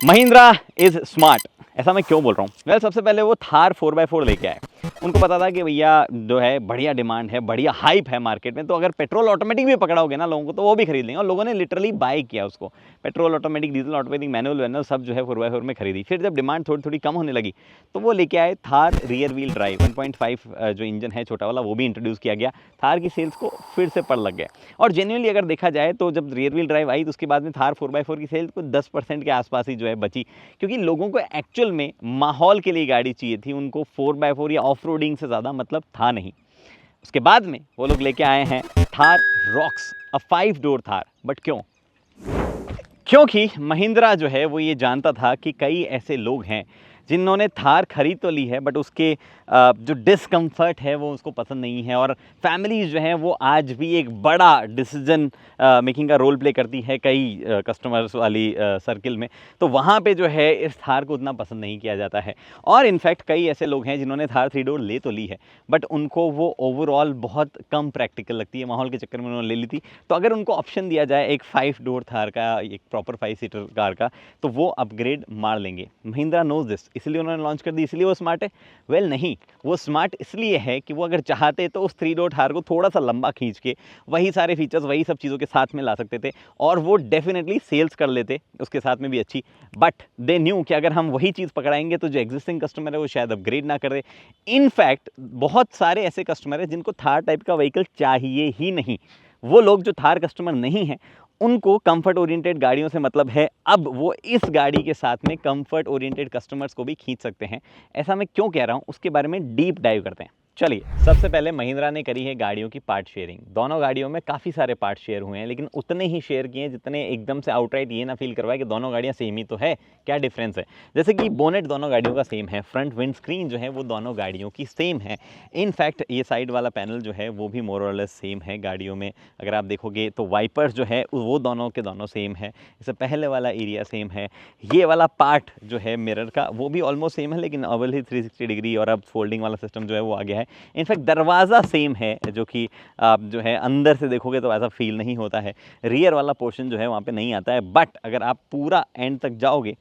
Mahindra is smart, ऐसा मैं क्यों बोल रहा हूँ? वेल, सबसे पहले वो थार 4x4 लेके आए। उनको पता था कि भैया जो है बढ़िया डिमांड है, बढ़िया हाइप है मार्केट में, तो अगर पेट्रोल ऑटोमेटिक भी पकड़ाओगे ना लोगों को तो वो भी खरीद लेंगे। और लोगों ने लिटरली बाय किया उसको। Petrol automatic, diesel automatic, manual वैनुअल सब जो है 4x4 में खरीदी। फिर जब डिमांड थोड़ी थोड़ी कम होने लगी तो वो लेके आए थार रियर व्हील ड्राइव 1.5 जो इंजन है छोटा वाला, वो भी इंट्रोड्यूस किया गया। थार की सेल्स को फिर से पड़ लग गया। और जेन्युइनली अगर देखा जाए तो जब रियर व्हील ड्राइव आई तो उसके बाद में थार 4x4 की सेल्स को 10% के आसपास ही जो है बची, क्योंकि लोगों को एक्चुअल में माहौल के लिए गाड़ी चाहिए थी। उनको 4x4 या ऑफ रोडिंग से ज़्यादा मतलब था नहीं। उसके बाद में वो लोग लेके आए हैं Thar rocks, a 5 door Thar. But क्यों? क्योंकि महिंद्रा जो है वो ये जानता था कि कई ऐसे लोग हैं जिन्होंने थार खरीद तो ली है बट उसके जो डिस्कम्फर्ट है वो उसको पसंद नहीं है। और फैमिलीज जो हैं वो आज भी एक बड़ा डिसीजन मेकिंग का रोल प्ले करती है कई कस्टमर्स वाली सर्किल में। तो वहाँ पे जो है इस थार को उतना पसंद नहीं किया जाता है। और इनफैक्ट कई ऐसे लोग हैं जिन्होंने थार 3 डोर ले तो ली है बट उनको वो ओवरऑल बहुत कम प्रैक्टिकल लगती है, माहौल के चक्कर में उन्होंने ले ली थी। तो अगर उनको ऑप्शन दिया जाए एक 5 डोर थार का, एक प्रॉपर 5 सीटर कार का, तो वो अपग्रेड मार लेंगे। महिंद्रा नोज दिस, इसलिए उन्होंने लॉन्च कर दी, इसलिए वो स्मार्ट है? वेल नहीं, वो स्मार्ट इसलिए है कि वो अगर चाहते तो उस 3 डोर थार को थोड़ा सा लंबा खींच के वही सारे फीचर्स, वही सब चीज़ों के साथ में ला सकते थे और वो डेफिनेटली सेल्स कर लेते उसके साथ में भी अच्छी। बट दे न्यू कि अगर हम वही चीज़ पकड़ाएंगे तो जो एग्जिस्टिंग कस्टमर है वो शायद अपग्रेड ना करे। इनफैक्ट बहुत सारे ऐसे कस्टमर हैं जिनको थार टाइप का व्हीकल चाहिए ही नहीं। वो लोग जो थार कस्टमर नहीं हैं उनको कंफर्ट ओरिएंटेड गाड़ियों से मतलब है। अब वो इस गाड़ी के साथ में कंफर्ट ओरिएंटेड कस्टमर्स को भी खींच सकते हैं। ऐसा मैं क्यों कह रहा हूं उसके बारे में डीप डाइव करते हैं। चलिए, सबसे पहले महिंद्रा ने करी है गाड़ियों की पार्ट शेयरिंग। दोनों गाड़ियों में काफ़ी सारे पार्ट शेयर हुए हैं, लेकिन उतने ही शेयर किए हैं जितने एकदम से आउटराइट ये ना फील करवाए कि दोनों गाड़ियां सेम ही तो है। क्या डिफरेंस है? जैसे कि बोनेट दोनों गाड़ियों का सेम है, फ्रंट विंड स्क्रीन जो है वो दोनों गाड़ियों की सेम है। इनफैक्ट ये साइड वाला पैनल जो है वो भी मोर और लेस सेम है गाड़ियों में। अगर आप देखोगे तो वाइपर्स जो है वो दोनों के दोनों सेम है। इससे पहले वाला एरिया सेम है। ये वाला पार्ट जो है मिरर का वो भी ऑलमोस्ट सेम है, लेकिन अवल ही 360 डिग्री और अब फोल्डिंग वाला सिस्टम जो है वो आ गया है। इनफैक्ट दरवाज़ा सेम है, जो कि आप जो है अंदर से देखोगे तो ऐसा फील नहीं होता है। रियर वाला पोर्शन जो है वहाँ पे नहीं आता है। बट अगर आप पूरा एंड तक जाओगे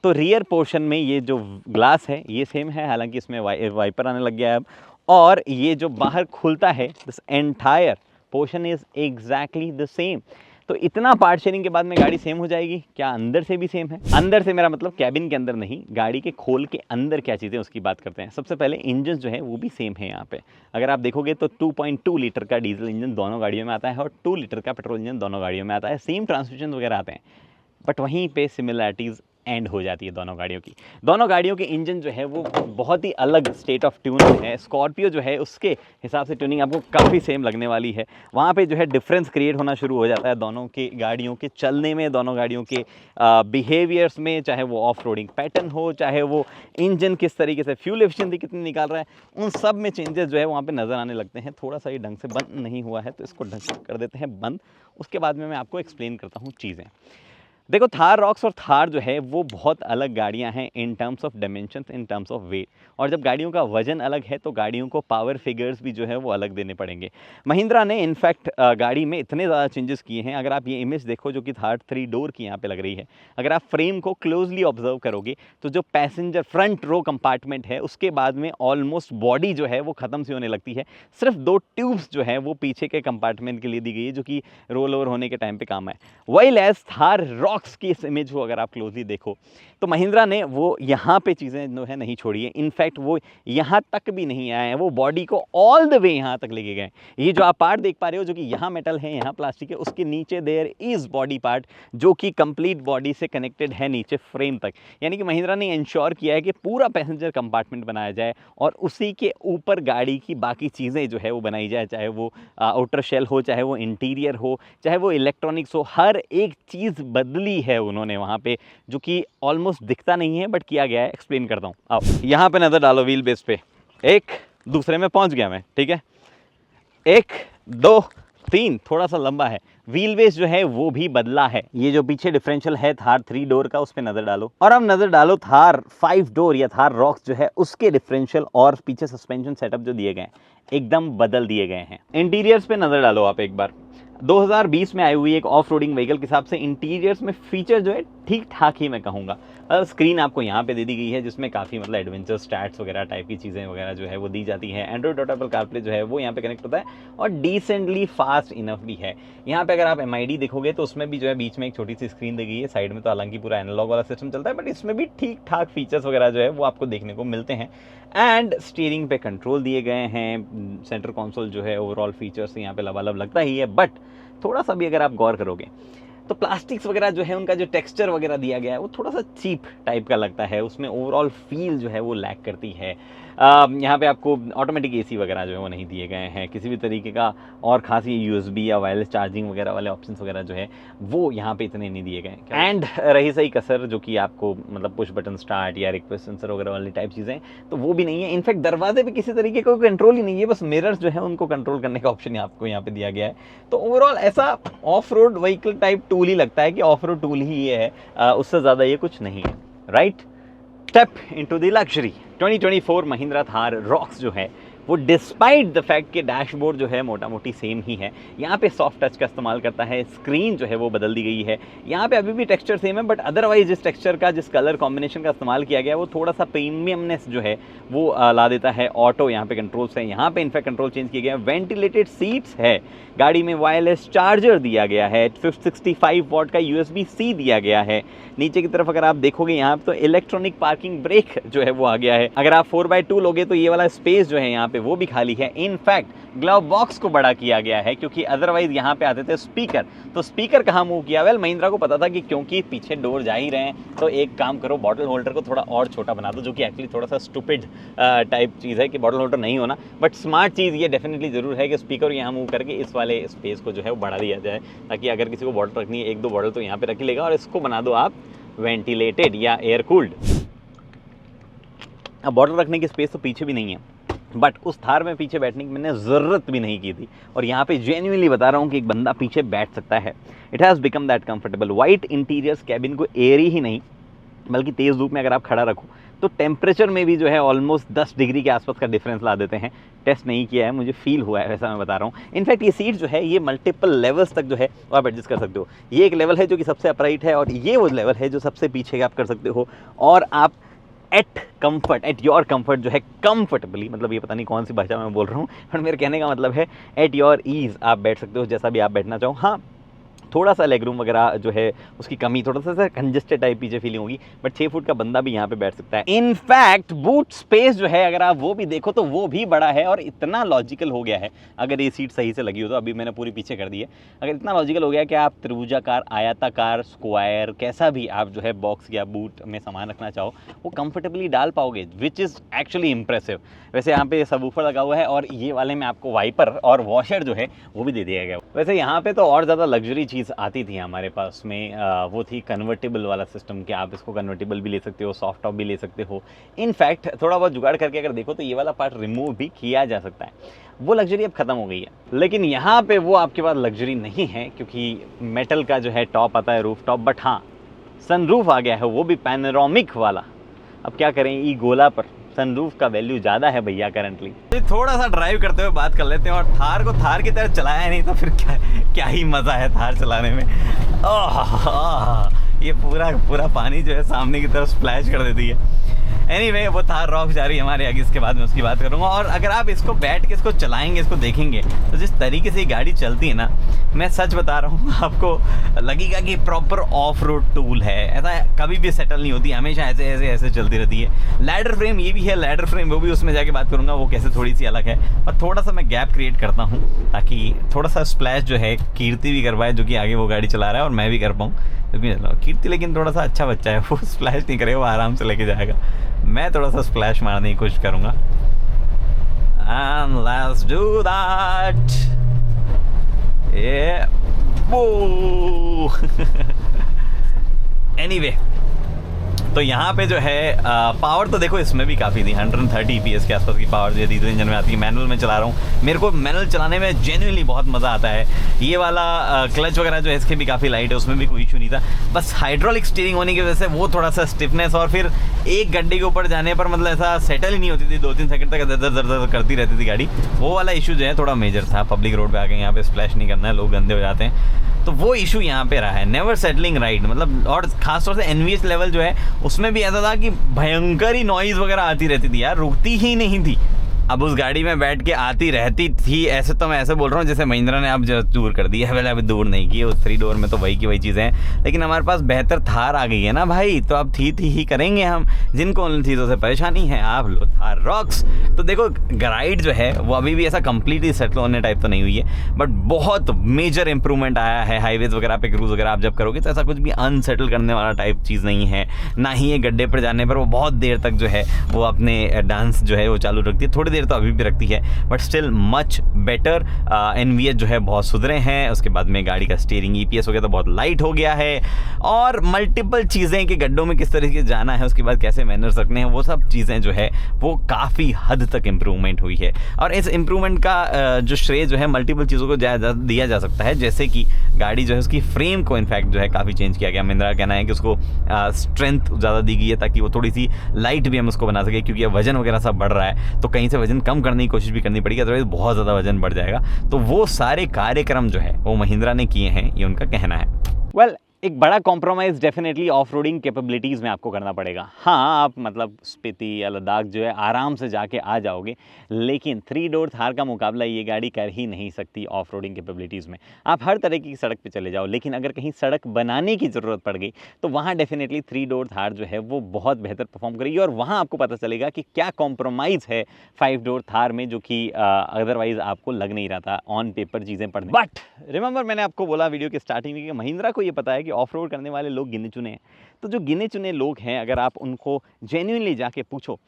तो रियर पोर्शन में ये जो ग्लास है ये सेम है, हालांकि इसमें वाइपर आने लग गया है अब। और ये जो बाहर खुलता है, this entire portion is exactly the same. तो इतना पार्ट शेयरिंग के बाद में गाड़ी सेम हो जाएगी? क्या अंदर से भी सेम है? अंदर से मेरा मतलब कैबिन के अंदर नहीं, गाड़ी के खोल के अंदर क्या चीज़ें उसकी बात करते हैं। सबसे पहले इंजन जो है वो भी सेम है यहाँ पे। अगर आप देखोगे तो 2.2 लीटर का डीजल इंजन दोनों गाड़ियों में आता है और 2 लीटर का पेट्रोल इंजन दोनों गाड़ियों में आता है। सेम ट्रांसमिशन वगैरह आते हैं, बट वहीं पे सिमिलैरिटीज़ एंड हो जाती है दोनों गाड़ियों की। दोनों गाड़ियों के इंजन जो है वो बहुत ही अलग स्टेट ऑफ ट्यून है। स्कॉर्पियो जो है उसके हिसाब से ट्यूनिंग आपको काफ़ी सेम लगने वाली है। वहाँ पे जो है डिफरेंस क्रिएट होना शुरू हो जाता है दोनों के गाड़ियों के चलने में, दोनों गाड़ियों के बिहेवियर्स में, चाहे वो ऑफ रोडिंग पैटर्न हो, चाहे वो इंजन किस तरीके से फ्यूल एफिशिएंसी कितनी निकाल रहा है, उन सब में चेंजेस जो है वहाँ पर नज़र आने लगते हैं। थोड़ा सा ये ढंग से बंद नहीं हुआ है तो इसको ढंग से कर देते हैं बंद। उसके बाद में मैं आपको एक्सप्लेन करता हूँ चीज़ें। देखो, थार रॉक्स और थार जो है वो बहुत अलग गाड़ियां हैं in terms of dimensions, in terms of weight. और जब गाड़ियों का वजन अलग है तो गाड़ियों को पावर फिगर्स भी जो है वो अलग देने पड़ेंगे। महिंद्रा ने इनफैक्ट गाड़ी में इतने ज़्यादा चेंजेस किए हैं। अगर आप ये इमेज देखो जो कि थार 3 डोर की यहाँ पे लग रही है, अगर आप फ्रेम को क्लोजली ऑब्जर्व करोगे तो जो पैसेंजर फ्रंट रो कंपार्टमेंट है उसके बाद में ऑलमोस्ट बॉडी जो है वो ख़त्म सी होने लगती है। सिर्फ 2 ट्यूब्स जो है वो पीछे के कंपार्टमेंट के लिए दी गई है, जो कि रोल ओवर होने के टाइम पे काम है। वही एज थार रॉक्स की इस इमेज को अगर आप क्लोजली देखो तो महिंद्रा ने वो यहाँ पे चीज़ें जो है नहीं छोड़ी है। इनफैक्ट वो यहाँ तक भी नहीं आए हैं, वो बॉडी को ऑल द वे यहाँ तक लेके गए। ये जो आप पार्ट देख पा रहे हो जो कि यहाँ मेटल है, यहाँ प्लास्टिक है, उसके नीचे देयर इज बॉडी पार्ट जो कि कंप्लीट बॉडी से कनेक्टेड है नीचे फ्रेम तक। यानी कि महिंद्रा ने इंश्योर किया है कि पूरा पैसेंजर कंपार्टमेंट बनाया जाए और उसी के ऊपर गाड़ी की बाकी चीज़ें जो है वो बनाई जाए, चाहे वो आउटर शेल हो, चाहे वो इंटीरियर हो, चाहे वो इलेक्ट्रॉनिक्स हो। हर एक चीज़ बदली है उन्होंने वहाँ पे, जो कि ऑलमोस्ट दिखता नहीं है बट किया गया है। एक्सप्लेन करता हूँ। आओ यहाँ पे नज़र डालो व्हील बेस पे। एक दूसरे में पहुँच गया मैं, ठीक है। 1 2 3 थोड़ा सा लंबा है। व्हील बेस जो है वो भी बदला है। ये जो पीछे डिफरेंशियल है थार 3 डोर का, उस पे नजर डालो। और अब नजर डालो थार 5 डोर या थार रॉक्स जो है उसके डिफरेंशियल और पीछे सस्पेंशन सेटअप जो दिए गए हैं एकदम बदल दिए गए हैं। इंटीरियर्स पे नजर डालो आप एक बार। 2020 में आई हुई एक ऑफ रोडिंग व्हीकल के हिसाब से इंटीरियर्स में फीचर जो है ठीक ठाक ही मैं कहूँगा। स्क्रीन आपको यहाँ पे दे दी गई है जिसमें काफ़ी मतलब एडवेंचर स्टैट्स वगैरह टाइप की चीज़ें वगैरह जो है वो दी जाती है। एंड्रॉइड ऑटो, एप्पल कारप्ले जो है वो यहाँ पे कनेक्ट होता है और डिसेंटली फास्ट इनफ भी है। यहाँ पे अगर आप MID देखोगे तो उसमें भी जो है बीच में एक छोटी सी स्क्रीन दी गई है, साइड में तो हालांकि पूरा एनालॉग वाला सिस्टम चलता है, बट इसमें भी ठीक ठाक फीचर्स वगैरह जो है वो आपको देखने को मिलते हैं। एंड स्टीयरिंग पे कंट्रोल दिए गए हैं। सेंटर कंसोल जो है ओवरऑल फीचर्स यहाँ पे लबालब लगता ही है, बट थोड़ा सा भी अगर आप गौर करोगे तो प्लास्टिक्स वगैरह जो है उनका जो टेक्सचर वगैरह दिया गया है वो थोड़ा सा चीप टाइप का लगता है। उसमें ओवरऑल फील जो है वो लैक करती है। यहाँ पे आपको ऑटोमेटिक AC वगैरह जो है वो नहीं दिए गए हैं। किसी भी तरीके का और खास ये USB या वायरलेस चार्जिंग वगैरह वाले ऑप्शंस वगैरह जो है वो यहाँ पे इतने नहीं दिए गए। एंड रही सही कसर जो कि आपको मतलब पुश बटन स्टार्ट या रिक्वेस्ट सेंसर वगैरह वाली टाइप चीज़ें, तो वो भी नहीं है। इनफैक्ट दरवाजे पे किसी तरीके का कंट्रोल ही नहीं है, बस मिरर्स जो है उनको कंट्रोल करने का ऑप्शन आपको यहाँ पे दिया गया है। तो ओवरऑल ऐसा off road vehicle type tool ही लगता है कि ऑफ रोड टूल ही ये है, उससे ज़्यादा ये कुछ नहीं है, right. Step into the luxury. 2024 Mahindra Thar rocks जो है वो डिस्पाइट द फैक्ट कि डैशबोर्ड जो है मोटा मोटी सेम ही है, यहाँ पे सॉफ्ट टच का इस्तेमाल करता है। स्क्रीन जो है वो बदल दी गई है। यहाँ पे अभी भी टेक्सचर सेम है, बट अदरवाइज जिस टेक्सचर का जिस कलर कॉम्बिनेशन का इस्तेमाल किया गया है वो थोड़ा सा प्रीमियमनेस जो है वो ला देता है। ऑटो यहाँ पे कंट्रोल्स है, यहाँ पे इनफैक्ट कंट्रोल चेंज किए गए हैं। वेंटिलेटेड सीट्स है, गाड़ी में वायरलेस चार्जर दिया गया है, 65 वॉट का USB-C दिया गया है। नीचे की तरफ अगर आप देखोगे यहाँ पे तो इलेक्ट्रॉनिक पार्किंग ब्रेक जो है वो आ गया है। अगर आप 4x2 लोगे तो ये वाला स्पेस जो है यहाँ पे वो भी खाली है। इनफैक्ट ग्लव बॉक्स को बड़ा किया गया है क्योंकि अदरवाइज यहाँ पे आते थे स्पीकर, तो स्पीकर कहाँ मूव किया? वेल महिंद्रा को पता था कि क्योंकि पीछे डोर जा ही रहे हैं तो एक काम करो, बॉटल होल्डर को थोड़ा और छोटा बना दो, जो कि एक्चुअली थोड़ा सा स्टूपिड टाइप चीज़ है कि बॉटल होल्डर नहीं होना, बट स्मार्ट चीज़ ये डेफिनेटली ज़रूर है कि स्पीकर यहाँ मूव करके इस वाले स्पेस को जो है वो बढ़ा दिया जाए, ताकि अगर किसी को बॉटल रखनी है 1-2 बॉटल तो यहाँ पे रख ही लेगा, और इसको बना दो आप वेंटिलेटेड या एयर कूल्ड। अब बॉटल रखने की स्पेस तो पीछे भी नहीं है, बट उस थार में पीछे बैठने की मैंने ज़रूरत भी नहीं की थी, और यहाँ पे जेन्युइनली बता रहा हूँ कि एक बंदा पीछे बैठ सकता है। It has become that comfortable. White interiors cabin को एयरी ही नहीं बल्कि तेज़ धूप में अगर आप खड़ा रखो तो टेम्परेचर में भी जो है ऑलमोस्ट 10 डिग्री के आसपास का डिफरेंस ला देते हैं। टेस्ट नहीं किया है, मुझे फील हुआ है, वैसा मैं बता रहा हूँ। इनफैक्ट ये सीट जो है ये मल्टीपल लेवल्स तक जो है वो आप एडजस्ट कर सकते हो। ये एक लेवल है जो कि सबसे अपराइट है, और ये वो लेवल है जो सबसे पीछे आप कर सकते हो, और आप एट योर कंफर्ट जो है कंफर्टेबली, मतलब ये पता नहीं कौन सी भाषा में बोल रहा हूँ, पर मेरे कहने का मतलब है एट योर ईज़ आप बैठ सकते हो जैसा भी आप बैठना चाहो। हाँ, थोड़ा सा लेग रूम वगैरह जो है उसकी कमी, थोड़ा सा कंजेस्टेड टाइप पीछे फीलिंग होगी, बट 6 फुट का बंदा भी यहाँ पे बैठ सकता है। इनफैक्ट बूट स्पेस जो है अगर आप वो भी देखो तो वो भी बड़ा है, और इतना लॉजिकल हो गया है, अगर ये सीट सही से लगी हो तो, अभी मैंने पूरी पीछे कर दी है, अगर इतना लॉजिकल हो गया कि आप त्रिभुजाकार, आयताकार, स्क्वायर, कैसा भी आप जो है बॉक्स या बूट में सामान रखना चाहो वो कंफर्टेबली डाल पाओगे, विच इज़ एक्चुअली इंप्रेसिव। वैसे यहाँ पे सबवूफर लगा हुआ है, और ये वाले में आपको वाइपर और वॉशर जो है वो भी दे दिया गया। वैसे यहाँ पे तो और ज़्यादा लग्जरी चीज़ आती थी हमारे पास में, वो थी कन्वर्टेबल वाला सिस्टम, कि आप इसको कन्वर्टेबल भी ले सकते हो, सॉफ्ट टॉप भी ले सकते हो। इनफैक्ट थोड़ा बहुत जुगाड़ करके अगर देखो तो ये वाला पार्ट रिमूव भी किया जा सकता है। वो लग्जरी अब ख़त्म हो गई है, लेकिन यहाँ पे वो आपके पास लग्जरी नहीं है, क्योंकि मेटल का जो है टॉप आता है, रूफ टॉप, बट हाँ सनरूफ आ गया है, वो भी पैनोरामिक वाला। अब क्या करें, ई गोला पर सनरूफ का वैल्यू ज़्यादा है भैया करंटली। थोड़ा सा ड्राइव करते हुए बात कर लेते हैं, और थार को थार की तरह चलाया नहीं तो फिर क्या ही मज़ा है थार चलाने में। ये पूरा पानी जो है सामने की तरफ स्प्लैश कर देती है। एनीवे, वो थार रॉक जा रही है हमारे आगे, इसके बाद मैं उसकी बात करूँगा। और अगर आप इसको बैठ के इसको चलाएंगे, इसको देखेंगे, तो जिस तरीके से ये गाड़ी चलती है ना, मैं सच बता रहा हूँ, आपको लगेगा कि प्रॉपर ऑफ रोड टूल है। ऐसा कभी भी सेटल नहीं होती, हमेशा ऐसे चलती रहती है। लैडर फ्रेम ये भी है, लैडर फ्रेम वो भी उसमें जाके बात करूँगा, वो कैसे थोड़ी सी अलग है। और थोड़ा सा मैं गैप क्रिएट करता हूँ ताकि थोड़ा सा स्प्लैश जो है कीर्ति भी कर पाए, जो कि आगे वो गाड़ी चला रहा है, और मैं भी कर पाऊँ, क्योंकि कीर्ति लेकिन थोड़ा सा अच्छा बच्चा है, वो स्प्लैश नहीं करेगा, वो आराम से लेके जाएगा। मैं थोड़ा सा स्प्लैश मारने की कोशिश करूँगा। And let's do that. Yeah. Anyway, तो यहाँ पे जो है पावर तो देखो इसमें भी काफ़ी थी, 130 PS के आसपास की पावर जो है डीजल इंजन में आती है। मैनुअल में चला रहा हूँ, मेरे को मैनुअल चलाने में जेन्युइनली बहुत मज़ा आता है। ये वाला क्लच वगैरह जो है इसके भी काफ़ी लाइट है, उसमें भी कोई इशू नहीं था। बस हाइड्रोलिक स्टीयरिंग होने की वजह से वो थोड़ा सा स्टिफनेस, और फिर एक गड्ढे के ऊपर जाने पर मतलब ऐसा सेटल ही नहीं होती थी, 2-3 सेकंड तक दर दर दर करती रहती थी गाड़ी। वो वाला इशू जो है थोड़ा मेजर था। पब्लिक रोड पे आके यहाँ पे स्प्लैश नहीं करना है, लोग गंदे हो जाते हैं, तो वो इशू यहाँ पे रहा है। नेवर सेटलिंग राइड, मतलब, और खासतौर से NVH लेवल जो है उसमें भी ऐसा था कि भयंकर ही नॉइज़ वगैरह आती रहती थी यार, रुकती ही नहीं थी। अब उस गाड़ी में बैठ के आती रहती थी, ऐसे तो मैं ऐसे बोल रहा हूँ जैसे महिंद्रा ने अब जो दूर कर दी है, पहले अभी दूर नहीं की, उस 3 डोर में तो वही की वही चीज़ें हैं। लेकिन हमारे पास बेहतर थार आ गई है ना भाई, तो अब थी ही करेंगे हम। जिनको उन चीज़ों से परेशानी है, आप लो थार रॉक्स। तो देखो राइड जो है वो अभी भी ऐसा कम्प्लीटली सेटल होने टाइप तो नहीं हुई है, बट बहुत मेजर इंप्रूवमेंट आया है। हाईवेज वगैरह पे क्रूज वगैरह आप जब करोगे तो ऐसा कुछ भी अनसेटल करने वाला टाइप चीज़ नहीं है, ना ही ये गड्ढे पर जाने पर वो बहुत देर तक जो है वो अपने डांस जो है वो चालू रखती है। थोड़ी देर तो अभी भी रखती है, but still much better. NVH जो है बहुत सुधरे हैं। उसके बाद में गाड़ी का स्टीयरिंग EPS हो गया तो बहुत लाइट हो गया है, और मल्टीपल चीज़ें कि गड्ढों में किस तरीके से जाना है, उसके बाद कैसे मैनर्स रखने हैं, वो सब चीज़ें जो है वो काफ़ी हद तक इम्प्रूवमेंट हुई है। और इस इम्प्रूवमेंट का जो श्रेय जो है मल्टीपल चीज़ों को दिया जा सकता है, जैसे कि गाड़ी जो है उसकी फ्रेम को इनफैक्ट जो है काफ़ी चेंज किया गया। महिंद्रा का कहना है कि उसको स्ट्रेंथ ज़्यादा दी गई है ताकि वो थोड़ी सी लाइट भी हम उसको बना सके, क्योंकि अब वजन वगैरह सब बढ़ रहा है, तो कहीं से वजन कम करने की कोशिश भी करनी पड़ेगी, अदरवाइज बहुत ज़्यादा वजन बढ़ जाएगा। तो वो सारे कार्यक्रम जो है वो महिंद्रा ने किए हैं, ये उनका कहना है। वेल, एक बड़ा compromise definitely off roading capabilities में आपको करना पड़ेगा। हाँ, आप मतलब स्पीति या लद्दाख जो है आराम से जाके आ जाओगे, लेकिन 3 डोर थार का मुकाबला ये गाड़ी कर ही नहीं सकती ऑफ रोडिंग कैपेबिलिटीज़ में। आप हर तरह की सड़क पे चले जाओ, लेकिन अगर कहीं सड़क बनाने की ज़रूरत पड़ गई तो वहाँ डेफिनेटली 3 डोर थार जो है वो बहुत बेहतर परफॉर्म करेगी, और वहाँ आपको पता चलेगा कि क्या कॉम्प्रोमाइज़ है 5 डोर थार में, जो कि अदरवाइज़ आपको लग नहीं रहा था ऑन पेपर चीज़ें पढ़ने। बट रिमेंबर, मैंने आपको बोला वीडियो के स्टार्टिंग में कि महिंद्रा को ये पता है कि ऑफ रोड करने वाले लोग गिने चुने हैं। तो जो गिने चुने लोग हैं, अगर आप उनको जेन्युइनली जाके पूछो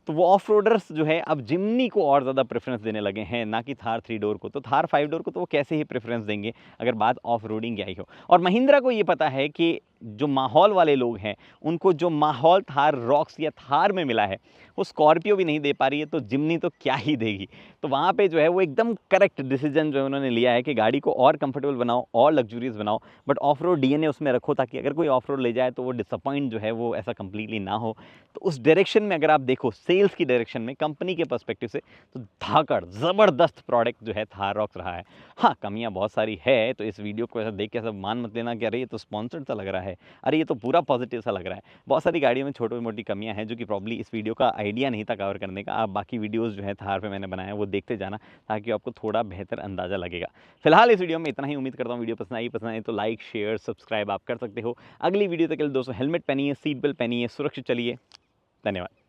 तो वो ऑफ रोडर्स जो है अब जिमनी को और ज़्यादा प्रेफरेंस देने लगे हैं, ना कि थार 3 डोर को। तो थार 5 डोर को तो वो कैसे ही प्रेफरेंस देंगे अगर बात ऑफ रोडिंग की आई हो। और महिंद्रा को ये पता है कि जो माहौल वाले लोग हैं उनको जो माहौल थार रॉक्स या थार में मिला है वो स्कॉर्पियो भी नहीं दे पा रही है, तो जिमनी तो क्या ही देगी। तो वहाँ पे जो है वो एकदम करेक्ट डिसीजन जो है उन्होंने लिया है कि गाड़ी को और कंफर्टेबल बनाओ और लग्जूरियस बनाओ, बट ऑफ रोड DNA उसमें रखो, ताकि अगर कोई ऑफ रोड ले जाए तो वो डिसअपॉइंट जो है वो ऐसा कंप्लीटली ना हो। तो उस डायरेक्शन में अगर आप देखो, सेल्स की डायरेक्शन में, कंपनी के पर्सपेक्टिव से, तो धाकड़ ज़बरदस्त प्रोडक्ट जो है थार रॉक्स रहा है। हाँ, कमियाँ बहुत सारी है, तो इस वीडियो को ऐसा देख के ऐसा मान मत लेना कि अरे ये तो स्पॉन्सर्ड सा लग रहा है, अरे ये तो पूरा पॉजिटिव सा लग रहा है। बहुत सारी गाड़ियों में छोटी मोटी कमियां हैं जो कि प्रॉब्ली इस वीडियो का आइडिया नहीं था कवर करने का। आप बाकी वीडियोस जो है थार पे मैंने बनाया वो देखते जाना, ताकि आपको थोड़ा बेहतर अंदाज़ा लगेगा। फिलहाल इस वीडियो में इतना ही। उम्मीद करता हूँ वीडियो पसंद आई तो लाइक, शेयर, सब्सक्राइब आप कर सकते हो। अगली वीडियो तक के लिए दोस्तों हेलमेट पहनिए, सीट बेल्ट पहनिए, सुरक्षित चलिए। धन्यवाद।